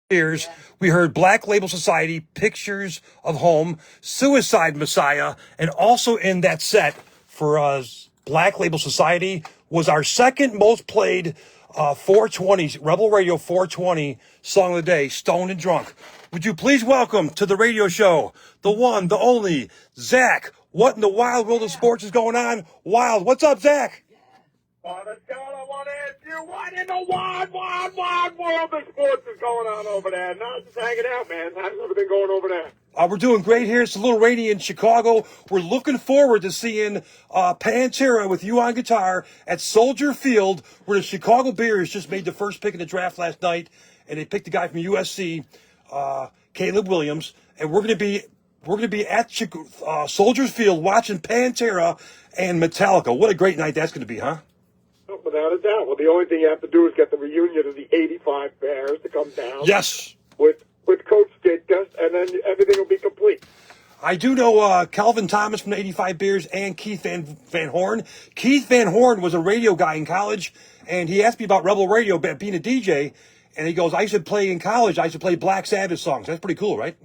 Years, we heard Black Label Society, Pictures of Home, Suicide Messiah, and also in that set for Black Label Society was our second most played 420, Rebel Radio 420 song of the day, Stoned and Drunk. Would you please welcome to the radio show, the one, the only, Zakk. What in the wild world of sports is going on? Wild. What's up, Zakk? On the scale, I want to ask you, what in the wild world of sports is going on over there? Not just hanging out, man. How's everything going over there? We're doing great here. It's a little rainy in Chicago. We're looking forward to seeing Pantera with you on guitar at Soldier Field, where the Chicago Bears just made the first pick in the draft last night, and they picked a guy from USC, Caleb Williams, and we're going to be at Soldier Field watching Pantera and Metallica. What a great night that's going to be, huh? Without a doubt. Well, the only thing you have to do is get the reunion of the '85 Bears to come down. Yes. With Coach Ditka, and then everything will be complete. I do know Calvin Thomas from the '85 Bears and Keith Van Horn. Keith Van Horn was a radio guy in college, and he asked me about Rebel Radio, being a DJ, and he goes, I used to play in college, I used to play Black Sabbath songs. That's pretty cool, right?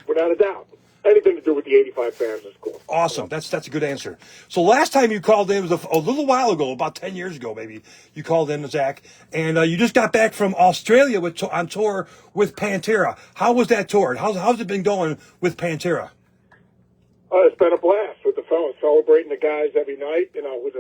Without a doubt. Anything to do with the '85 Bears is cool. Awesome. That's a good answer. So last time you called in was a little while ago, about 10 years ago, maybe. You called in, Zakk, and you just got back from Australia on tour with Pantera. How was that tour? How's it been going with Pantera? It's been a blast with the fellas, celebrating the guys every night. With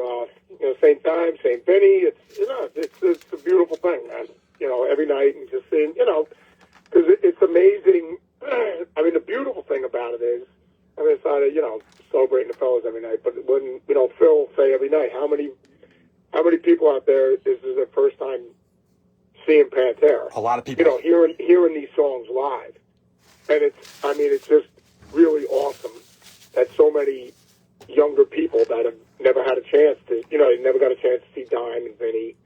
same time, same penny. It's a beautiful thing, man. Every night and just seeing, because it's amazing. I mean, the beautiful thing about it is, it's not celebrating the fellas every night, but when Phil say every night, how many people out there this is their first time seeing Pantera? A lot of people. Hearing these songs live, and it's just really awesome that so many younger people that have never had a chance to, they never got a chance to see Dime and Vinny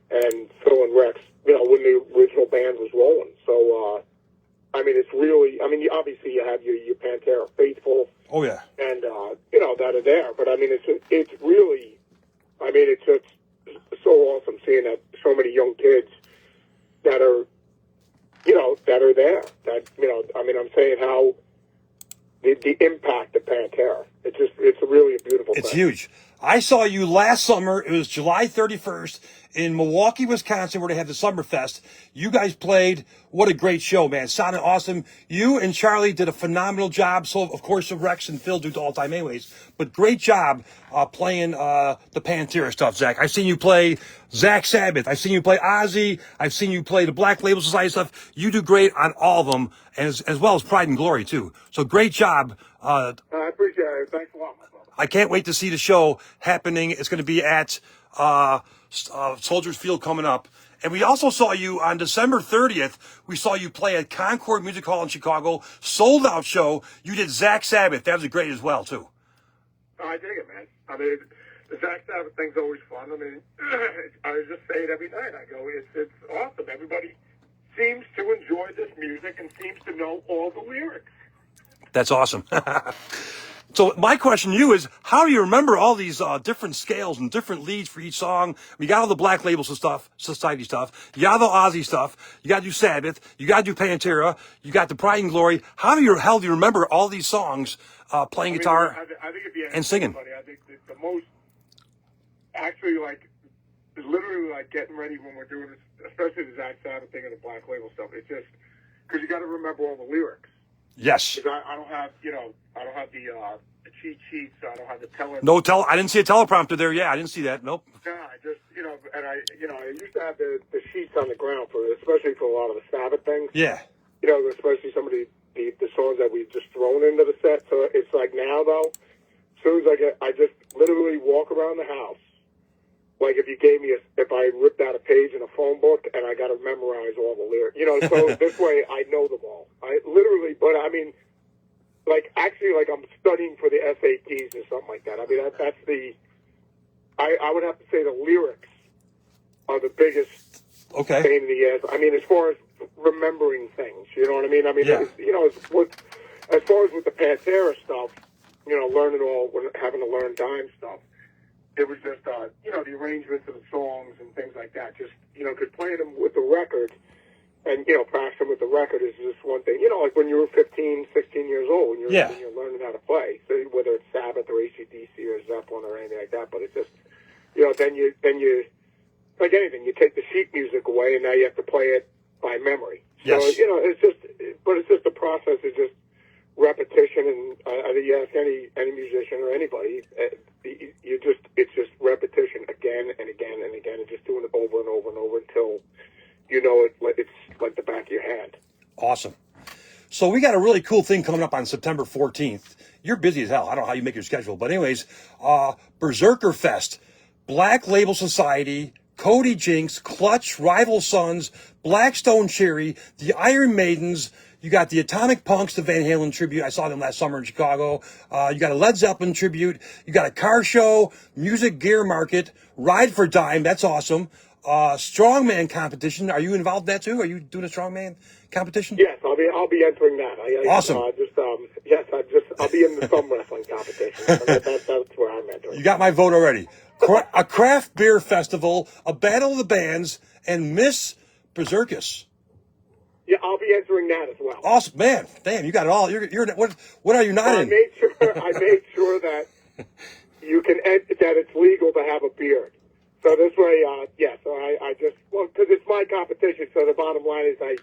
and Phil and Rex, when the original band was rolling. So. It's really, obviously you have your Pantera faithful. Oh, yeah. And, that are there. But, it's really, it's just so awesome seeing that so many young kids that are, that are there. That, I'm saying how the impact of Pantera. It's really a beautiful thing. It's huge. I saw you last summer. It was July 31st in Milwaukee, Wisconsin, where they had the Summerfest. You guys played. What a great show, man. Sounded awesome. You and Charlie did a phenomenal job. So, of course, Rex and Phil do it all the time anyways. But great job playing the Pantera stuff, Zakk. I've seen you play Black Sabbath. I've seen you play Ozzy. I've seen you play the Black Label Society stuff. You do great on all of them, as well as Pride and Glory, too. So great job. I appreciate it. Thanks a lot, my brother. I can't wait to see the show happening. It's going to be at Soldiers Field coming up. And we also saw you on December 30th. We saw you play at Concord Music Hall in Chicago. Sold out show. You did Zakk Sabbath. That was great as well, too. I dig it, man. The Zakk Sabbath thing's always fun. I just say it every night. I go, it's awesome. Everybody seems to enjoy this music and seems to know all the lyrics. That's awesome. So my question to you is, how do you remember all these different scales and different leads for each song? You got all the Black Label Society stuff. You got the Ozzy stuff. You got to do Sabbath. You got to do Pantera. You got the Pride and Glory. How do you remember all these songs playing guitar I think if you and singing? I think the most, actually, is literally getting ready when we're doing this, especially the Zakk Sabbath thing and the Black Label stuff. It's just, because you got to remember all the lyrics. Yes. Because I don't have, I don't have the cheat sheets. I don't have the I didn't see a teleprompter there. Yeah, I didn't see that. Nope. No, I just, and I used to have the sheets on the ground especially for a lot of the Sabbath things. Yeah. Especially some of the songs that we've just thrown into the set. So it's like now, though, as soon as I just literally walk around the house. Like if I ripped out a page in a phone book and I got to memorize all the lyrics, so this way I know them all. I literally, but I'm studying for the SATs or something like that. That's I would have to say the lyrics are the biggest pain in the ass. As far as remembering things, you know what I mean? Yeah. As far as with the Pantera stuff, having to learn Dime stuff. It was just, the arrangements of the songs and things like that. Just, because playing them with the record, and practicing with the record is just one thing. Like when you were 15, 16 years old, when Yeah. you're learning how to play. So whether it's Sabbath or AC/DC or Zeppelin or anything like that, but it's just, then you like anything, you take the sheet music away, and now you have to play it by memory. So Yes. it's just the process is just repetition, and I think you ask any musician or anybody, it's just repetition again and again and again, and just doing it over and over and over until it's like the back of your hand. Awesome. So we got a really cool thing coming up on September 14th. You're busy as hell. I don't know how you make your schedule, but anyways, Berserker Fest, Black Label Society, Cody Jinks, Clutch, Rival Sons, Blackstone Cherry, the Iron Maidens. You got the Atomic Punks, the Van Halen tribute. I saw them last summer in Chicago. You got a Led Zeppelin tribute. You got a car show, Music Gear Market, Ride for Dime. That's awesome. Strongman competition. Are you involved in that too? Are you doing a strongman competition? Yes, I'll be entering that. Awesome. I'll be in the thumb wrestling competition. That's where I'm entering. You got my vote already. A craft beer festival, a battle of the bands, and Miss Berserkus. Yeah, I'll be entering that as well. Awesome, man. Damn, you got it all. You're what are you not in? I made sure that you can that it's legal to have a beard. So this way, so I just, because it's my competition, so the bottom line is I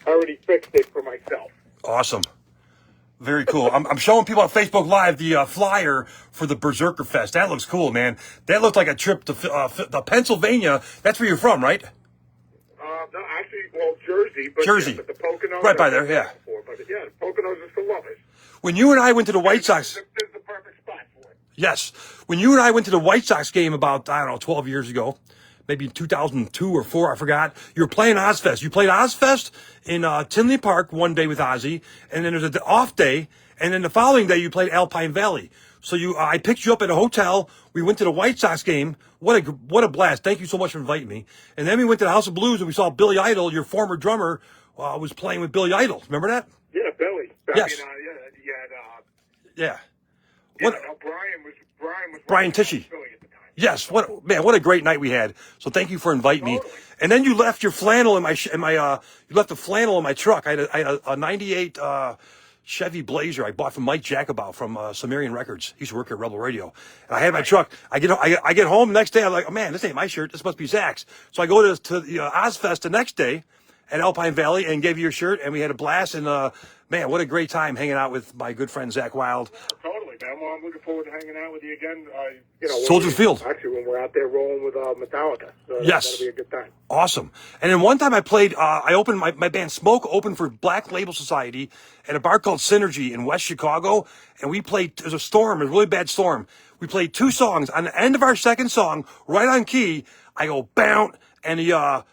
already fixed it for myself. Awesome. Very cool. I'm showing people on Facebook Live the flyer for the Berserker Fest. That looks cool, man. That looked like a trip to Pennsylvania. That's where you're from, right? No, actually, Jersey. But Jersey. Yeah, but the Poconos. Right by there, yeah. But yeah, the Poconos are still lovers. When you and I went to the White Sox... This is the perfect spot for it. Yes. When you and I went to the White Sox game about, 12 years ago, maybe 2002 or 4, I forgot, you were playing Ozfest. You played Ozfest in Tinley Park one day with Ozzy, and then there's an off day, and then the following day you played Alpine Valley. So I picked you up at a hotel. We went to the White Sox game. What a blast. Thank you so much for inviting me. And then we went to the House of Blues, and we saw Billy Idol, your former drummer, was playing with Billy Idol. Remember that? Yeah, Billy. Yes. Yeah. Brian Tichy. Yes, what a great night we had. So thank you for inviting me. And then you left your flannel you left the flannel in my truck. I had a 98 Chevy Blazer I bought from Mike Jacobow from Sumerian Records. He used to work at Rebel Radio. And I had my truck. I get home the next day. I'm like, oh man, this ain't my shirt. This must be Zakk's. So I go to the Ozfest the next day at Alpine Valley and gave you your shirt, and we had a blast. And man, what a great time hanging out with my good friend Zakk Wylde. Totally, man. Well, I'm looking forward to hanging out with you again. Soldier Field. Actually, when we're out there rolling with Metallica. So Yes. That'll be a good time. Awesome. And then one time I played, I opened my band Smoke opened for Black Label Society at a bar called Synergy in West Chicago. And we played, there was a storm, a really bad storm. We played 2 songs. On the end of our second song, right on key, I go, bounce, and the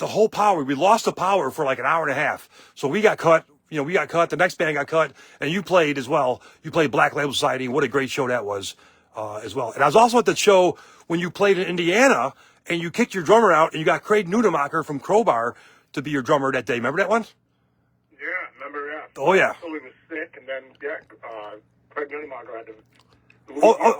whole power, we lost the power for like an hour and a half. So we got cut. We got cut. The next band got cut, and you played as well. You played Black Label Society. What a great show that was, as well. And I was also at the show when you played in Indiana, and you kicked your drummer out, and you got Craig Nudemacher from Crowbar to be your drummer that day. Remember that one? Yeah, remember that. Oh yeah. Billy was sick, and then Craig Nudemacher had to.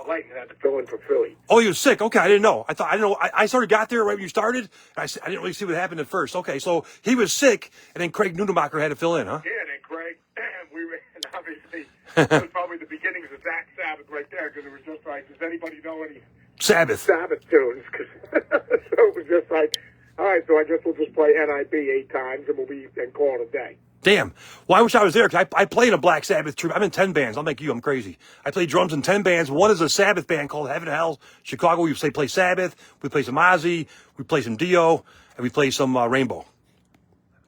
Lightning had to fill in for Philly. Oh, you were sick. Okay, I didn't know. I didn't know. I sort of got there right when you started. And I didn't really see what happened at first. Okay, so he was sick, and then Craig Nudemacher had to fill in, huh? Yeah, and then Craig, and obviously, it was probably the beginnings of Zakk Sabbath right there, because it was just like, does anybody know any Sabbath tunes? So it was just like, all right, so I guess we'll just play NIB 8 times, and call it a day. Damn. Well, I wish I was there, because I played in a Black Sabbath troupe. I'm in 10 bands. I'm like you. I'm crazy. I play drums in 10 bands. One is a Sabbath band called Heaven and Hell. Chicago, we play Sabbath. We play some Ozzy. We play some Dio. And we play some Rainbow.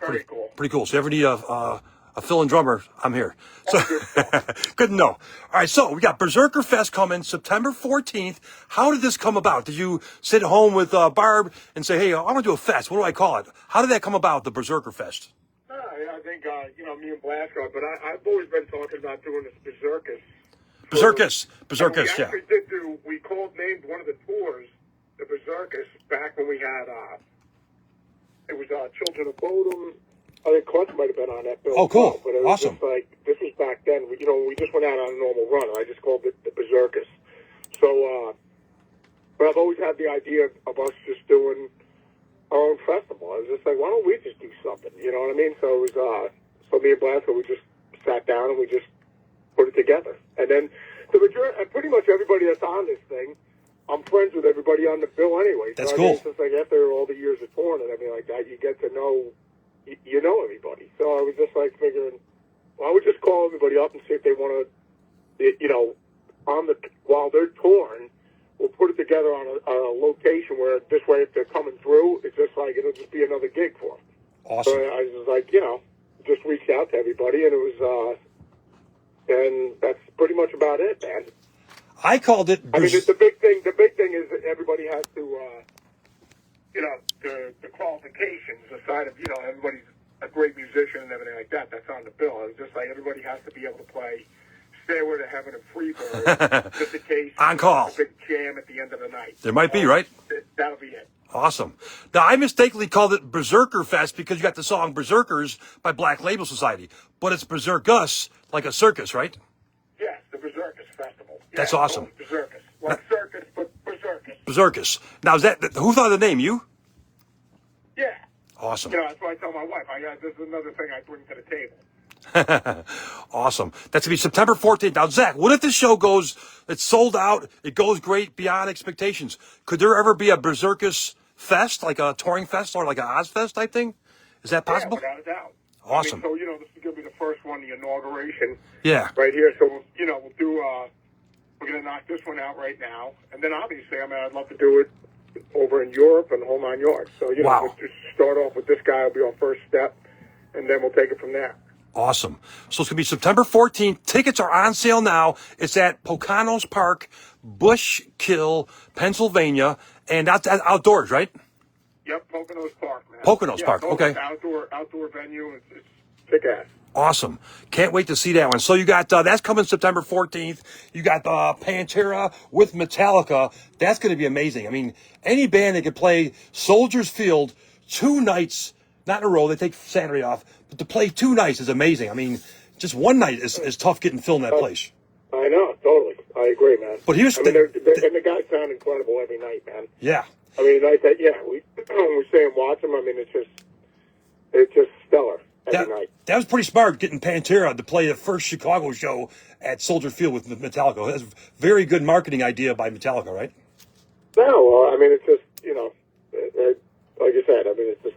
Very cool. Pretty cool. So if you ever need a fill-in drummer, I'm here. So good to know. All right, so we got Berserker Fest coming September 14th. How did this come about? Did you sit at home with Barb and say, hey, I want to do a fest. What do I call it? How did that come about, the Berserker Fest? I think, me and Blaster, but I've always been talking about doing this Berserkus. Berserkus, yeah. We named one of the tours the Berserkus back when we had, it was Children of Bodom. I think Clutch might have been on that bill. Oh, cool. But it was Awesome. just like, this was back then. We just went out on a normal run, and I just called it the Berserkus. So, but I've always had the idea of us just doing our own festival. I was just like, why don't we just do something? You know what I mean? So it was, so me and Blasco, we just sat down and we just put it together. And then pretty much everybody that's on this thing, I'm friends with everybody on the bill anyway. So That's I cool. mean, it's just like after all the years of touring and everything like that, you get to know, you know everybody. So I was just like figuring, well, I would just call everybody up and see if they want to, you know, while they're touring, we'll put it together on a location where this way, if they're coming through, it's just like it'll just be another gig for them. Awesome. So I was like, you know, just reached out to everybody, and it was, and that's pretty much about it, man. I called it. I mean, the big thing is that everybody has to, you know, the qualifications aside of, you know, everybody's a great musician and everything like that. That's on the bill. It's just like everybody has to be able to play Stairway to Heaven and Freebird, just in case. On call. A big jam at the end of the night. There might be, right? That'll be it. Awesome. Now, I mistakenly called it Berserker Fest because you got the song Berserkers by Black Label Society, but it's Berserk Us, like a circus, right? Yes, the Berserkers Festival. Yeah, That's awesome. Berserkers. Like circus, but Berserkers. Berserkers. Now, who thought of the name? You? Yeah. Awesome. You know, that's why I tell my wife, this is another thing I bring to the table. Awesome. That's going to be September 14th. Now, Zakk, what if the show it's sold out, it goes great beyond expectations? Could there ever be a Berserkus Fest, like a touring fest or like an Ozfest type thing? Is that possible? Yeah, without a doubt. Awesome. I mean, so, you know, this is going to be the first one, the inauguration. Yeah. Right here. So, you know, we'll do, we're going to knock this one out right now. And then obviously, I mean, I'd love to do it over in Europe and the whole 9 yards. So, you know, Wow. we'll just start off with this guy will be our first step, and then we'll take it from there. Awesome. So it's going to be September 14th. Tickets are on sale now. It's at Poconos Park, Bushkill, Pennsylvania. And that's outdoors, right? Yep, Poconos Park, man. Poconos Park, okay. Outdoor venue. It's kick ass. Awesome. Can't wait to see that one. So you got, that's coming September 14th. You got Pantera with Metallica. That's going to be amazing. I mean, any band that could play Soldiers Field 2 nights, not in a row, they take Saturday off, but to play 2 nights is amazing. I mean, just one night is tough getting filled in that place. I know, totally. I agree, man. But here's and the guys sound incredible every night, man. Yeah. I mean, like that. Yeah, we stay and watch them. I mean, it's just stellar every night. That was pretty smart getting Pantera to play the first Chicago show at Soldier Field with Metallica. That's a very good marketing idea by Metallica, right? No, well, I mean, it's just, you know, like you said, I mean, it's just,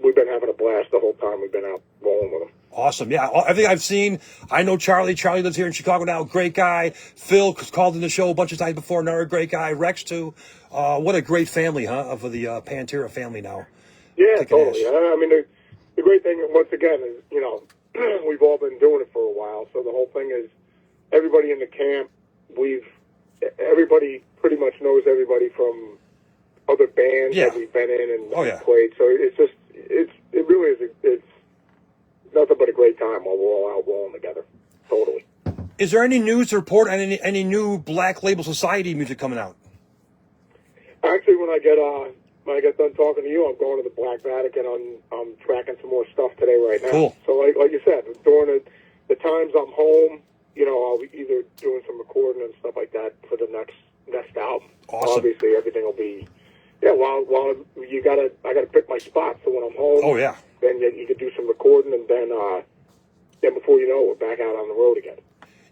we've been having a blast the whole time we've been out rolling with them. Awesome. Yeah, everything I've seen, I know Charlie. Charlie lives here in Chicago now. Great guy. Phil called in the show a bunch of times before. Another great guy. Rex, too. What a great family, huh, of the Pantera family now. Yeah, totally. I mean, the great thing, once again, is, you know, we've all been doing it for a while. So the whole thing is everybody in the camp, everybody pretty much knows everybody from other bands that we've been in and played. So it's just, it really is, it's nothing but a great time while we're all out rolling together. Totally. Is there any news to report on any new Black Label Society music coming out? Actually, when I get done talking to you, I'm going to the Black Vatican. I'm tracking some more stuff today right now. Cool. So like you said, during the times I'm home, you know, I'll be either doing some recording and stuff like that for the next album. Awesome. Obviously, everything will be. Yeah, while I gotta pick my spot. So when I'm home, then you can do some recording, and then before you know it, we're back out on the road again.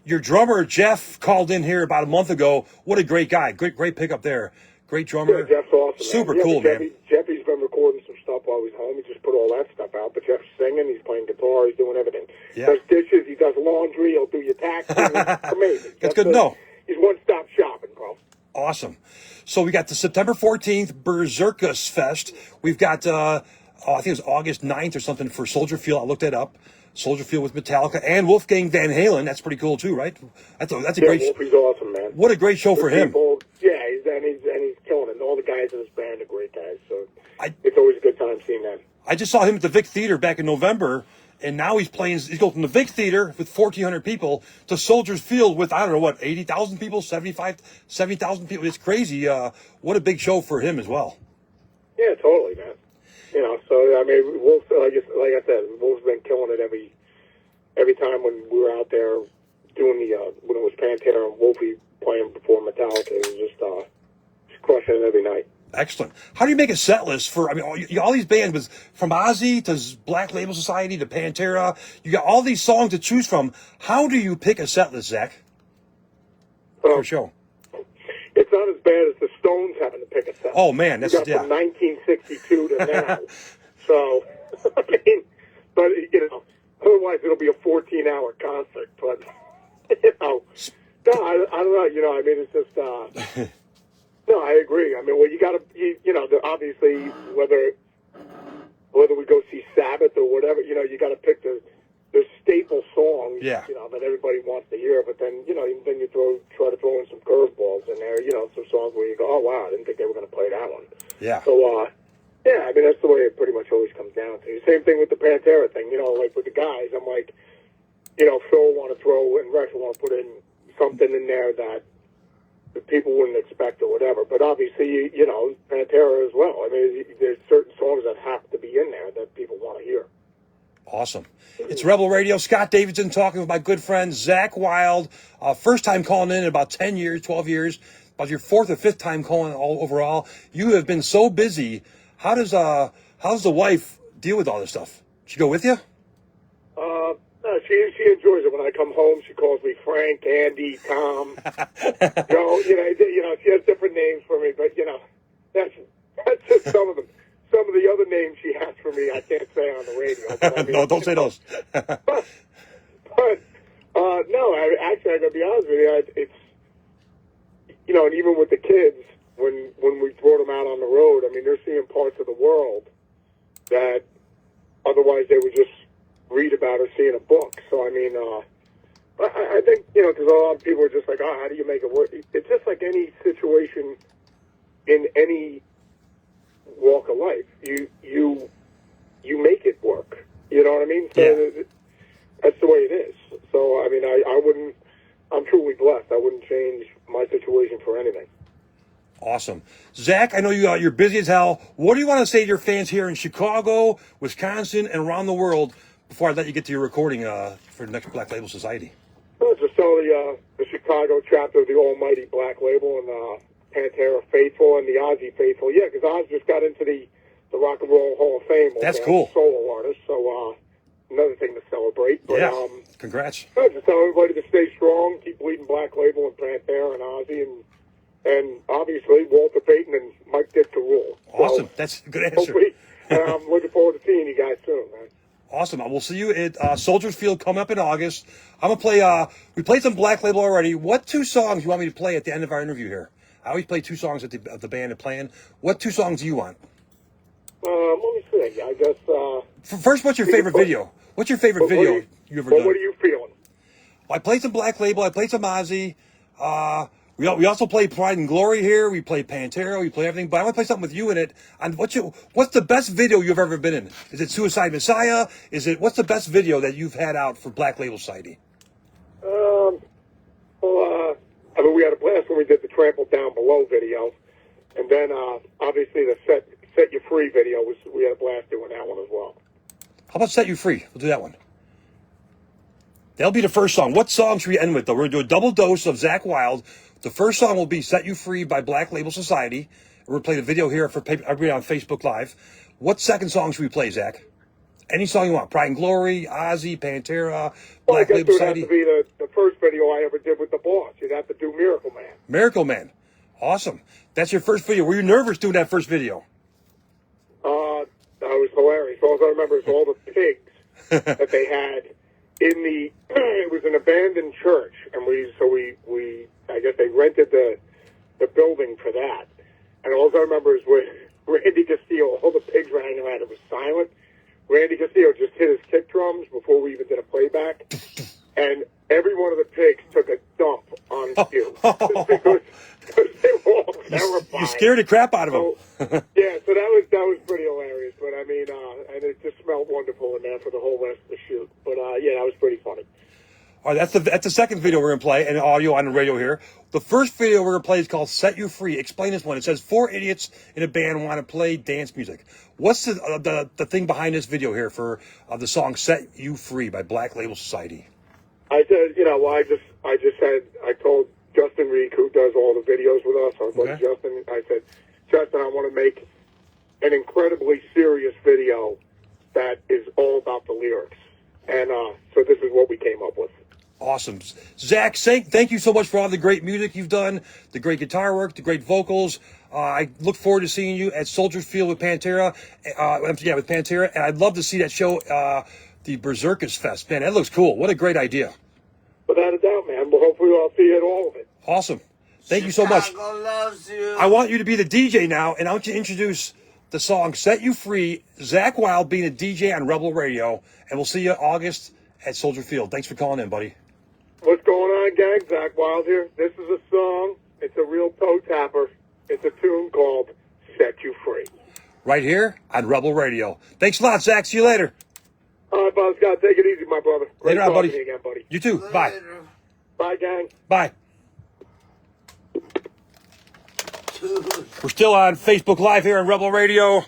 Your drummer Jeff called in here about a month ago. What a great guy! Great pickup there. Great drummer. Yeah, Jeff's awesome. Super man. cool, man. Jeffy's been recording some stuff while he's home. He just put all that stuff out. But Jeff's singing. He's playing guitar. He's doing everything. Yeah. Does dishes. He does laundry. He'll do your taxes. It's amazing. That's good to know. He's one-stop shopping, bro. Awesome. So we got the September 14th Berserkus Fest. We've got, I think it was August 9th or something for Soldier Field. I looked that up. Soldier Field with Metallica and Wolfgang Van Halen. That's pretty cool too, right? That's a great. Wolfie's awesome, man. What a great show for him. Yeah, he's killing it. And all the guys in his band are great guys. So it's always a good time seeing them. I just saw him at the Vic Theater back in November, and now he's playing. He's going from the Vic Theater with 1,400 people to Soldier Field with, I don't know what, 80,000 people, 70,000 people. It's crazy. What a big show for him as well. Yeah, totally, man. You know, so I mean, Wolf, like I said, Wolf's been killing it every time when we were out there doing when it was Pantera and Wolfie playing before Metallica. It was just crushing it every night. Excellent. How do you make a set list for, I mean, all these bands, with, from Ozzy to Black Label Society to Pantera, you got all these songs to choose from. How do you pick a set list, Zakk, for a show? It's not as bad as the Stones having to pick a set. Oh, man. That's, you got from 1962 to now. So, I mean, but, you know, otherwise it'll be a 14-hour concert. But, you know, no, I don't know. You know, I mean, it's just, no, I agree. I mean, well, you got to, you know, obviously, whether we go see Sabbath or whatever, you know, you got to pick the staple songs, you know, that everybody wants to hear. But then, you know, then you try to throw in some curveballs in there, you know, some songs where you go, oh, wow, I didn't think they were going to play that one. Yeah. So, yeah, I mean, that's the way it pretty much always comes down to. Same thing with the Pantera thing, you know, like with the guys, I'm like, you know, Phil want to throw and Rex want to put in something in there that people wouldn't expect or whatever. But obviously, you know, Pantera as well. I mean, there's certain songs that have to be in there that people want to hear. Awesome. It's Rebel Radio. Scott Davidson talking with my good friend Zakk Wylde. First time calling in about 10 years, 12 years. About your fourth or fifth time calling all overall. You have been so busy. How's the wife deal with all this stuff? She go with you? No, she enjoys it. When I come home, she calls me Frank, Andy, Tom, Joe. You know, she has different names for me, but you know, that's just some of them. Some of the other names she has for me, I can't say on the radio. But I mean, No, don't say those. but no, actually, I gotta be honest with you. It's, you know, and even with the kids, when we brought them out on the road, I mean, they're seeing parts of the world that otherwise they would just read about or see in a book. So, I mean, I think, you know, because a lot of people are just like, oh, how do you make it work? It's just like any situation in any walk of life. You make it work. You know what I mean? So that's the way it is. So, I mean, I wouldn't, I'm truly blessed. I wouldn't change my situation for anything. Awesome. Zakk, I know you're busy as hell. What do you want to say to your fans here in Chicago, Wisconsin, and around the world before I let you get to your recording for the next Black Label Society? Well, just tell the Chicago chapter of the Almighty Black Label and Pantera faithful and the Ozzy faithful. Yeah, because Oz just got into the Rock and Roll Hall of Fame. That's cool. Solo artist, so another thing to celebrate. But, yeah, congrats. Just tell everybody to stay strong, keep bleeding Black Label and Pantera and Ozzy, and obviously Walter Payton and Mike Dick to rule. Awesome. So, that's a good answer. Hopefully, I'm looking forward to seeing you guys soon, man. Awesome. We'll see you at Soldiers Field coming up in August. I'm going to play, we played some Black Label already. What two songs you want me to play at the end of our interview here? I always play two songs of the band are playing. What two songs do you want? Let me see. I guess... First, what's your favorite video? What's your favorite video you ever done? What are you feeling? I played some Black Label. I played some Ozzy. We also play Pride and Glory here. We play Pantera. We play everything. But I want to play something with you in it. And what's the best video you've ever been in? Is it Suicide Messiah? What's the best video that you've had out for Black Label Society? I mean, we had a blast when we did the Trampled Down Below video. And then, obviously, the Set You Free video, we had a blast doing that one as well. How about Set You Free? We'll do that one. That'll be the first song. What song should we end with, though? We're going to do a double dose of Zakk Wylde. The first song will be Set You Free by Black Label Society. We're going to play the video here for everybody on Facebook Live. What second song should we play, Zakk? Any song you want. Pride and Glory, Ozzy, Pantera, Black Label Society. It would have to be the first video I ever did with the Boss. You'd have to do Miracle Man. Miracle Man. Awesome. That's your first video. Were you nervous doing that first video? That was hilarious. All I remember is all the pigs that they had in the... It was an abandoned church, and I guess they rented the building for that. And all I remember is when Randy Castillo, all the pigs were hanging around. It was silent. Randy Castillo just hit his kick drums before we even did a playback, and every one of the pigs took a dump on cue because they were all terrified. You scared the crap out of them. Yeah, so that was pretty hilarious. But I mean, and it just smelled wonderful in there for the whole rest of the shoot. But yeah, that was pretty funny. All right, that's the second video we're going to play, and audio on the radio here. The first video we're going to play is called Set You Free. Explain this one. It says 4 idiots in a band want to play dance music. What's the thing behind this video here for the song Set You Free by Black Label Society? I said, I told Justin Reek, who does all the videos with us, our buddy Justin, I said, Justin, I want to make an incredibly serious video that is all about the lyrics. And so this is what we came up with. Awesome. Zakk, thank you so much for all the great music you've done, the great guitar work, the great vocals. I look forward to seeing you at Soldier Field with Pantera. With Pantera. And I'd love to see that show, the Berserkers Fest. Man, that looks cool. What a great idea. Without a doubt, man. Well, hopefully I'll see you at all of it. Awesome. Thank you so much. Chicago loves you. I want you to be the DJ now, and I want you to introduce the song Set You Free, Zakk Wylde being a DJ on Rebel Radio, and we'll see you August at Soldier Field. Thanks for calling in, buddy. What's going on, gang? Zakk Wylde here. This is a song. It's a real toe tapper. It's a tune called Set You Free. Right here on Rebel Radio. Thanks a lot, Zakk. See you later. All right, Buzz, God, take it easy, my brother. Great Later on, talking buddy. to you again, buddy. You too. Bye. Later. Bye, gang. Bye. We're still on Facebook Live here on Rebel Radio.